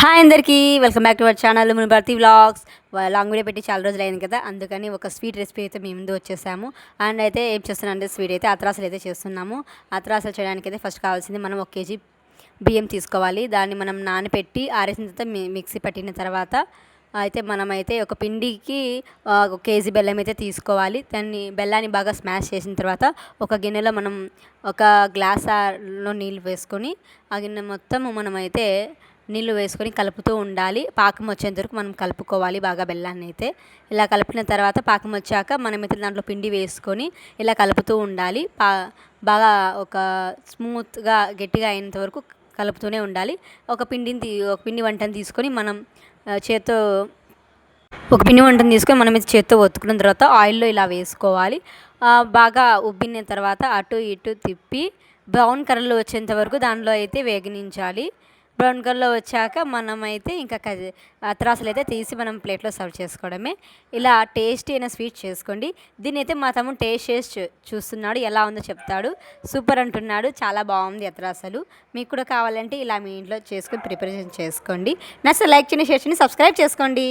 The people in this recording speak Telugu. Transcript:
హాయ్ అందరికీ welcome back to our channel Munibharathi vlogs. Long video పెట్టి చాలా రోజులు అయింది కదా, అందుకని ఒక స్వీట్ రెసిపీ అయితే మేము ముందు వచ్చేసాము. అండ్ అయితే ఏం చేస్తున్నాం అంటే స్వీట్ అయితే అత్రాసలు అయితే చేస్తున్నాము. అత్రాసలు చేయడానికి అయితే ఫస్ట్ కావాల్సింది మనం 1 కేజీ బియ్యం తీసుకోవాలి. దాన్ని మనం నానపెట్టి ఆరేసిన తర్వాత మిక్సీ పట్టిన తర్వాత అయితే మనమైతే ఒక పిండికి 1 కేజీ బెల్లం అయితే తీసుకోవాలి. బెల్లాన్ని బాగా స్మాష్ చేసిన తర్వాత ఒక గిన్నెలో మనం ఒక గ్లాసులో నీళ్ళు వేసుకొని ఆ గిన్నె మొత్తం మనమైతే నీళ్ళు వేసుకొని కలుపుతూ ఉండాలి. పాకం వచ్చేంత వరకు మనం కలుపుకోవాలి బాగా బెల్లాన్ని అయితే. ఇలా కలిపిన తర్వాత పాకం వచ్చాక మనమైతే దాంట్లో పిండి వేసుకొని ఇలా కలుపుతూ ఉండాలి. బాగా ఒక స్మూత్గా గట్టిగా అయినంత వరకు కలుపుతూనే ఉండాలి. ఒక పిండి వంటను తీసుకొని మనం చేత్తో ఒత్తుకున్న తర్వాత ఆయిల్లో ఇలా వేసుకోవాలి. బాగా ఉబ్బిన తర్వాత అటు ఇటు తిప్పి బ్రౌన్ కలర్లో వచ్చేంత వరకు దాంట్లో అయితే వేగనించాలి. బ్రౌన్ కలర్లో వచ్చాక మనమైతే ఇంకా అత్రాసలు అయితే తీసి మనం ప్లేట్లో సర్వ్ చేసుకోవడమే. ఇలా టేస్టీ అయిన స్వీట్ చేసుకోండి. దీన్ని అయితే మా తమ్ముడు టేస్ట్ చేసి చూస్తున్నాడు, ఎలా ఉందో చెప్తాడు. సూపర్ అంటున్నాడు, చాలా బాగుంది అత్రాసలు. మీకు కూడా కావాలంటే ఇలా మీ ఇంట్లో చేసుకొని ప్రిపరేషన్ చేసుకోండి. నచ్చితే లైక్ చేయండి, షేర్ చేయండి, సబ్స్క్రైబ్ చేసుకోండి.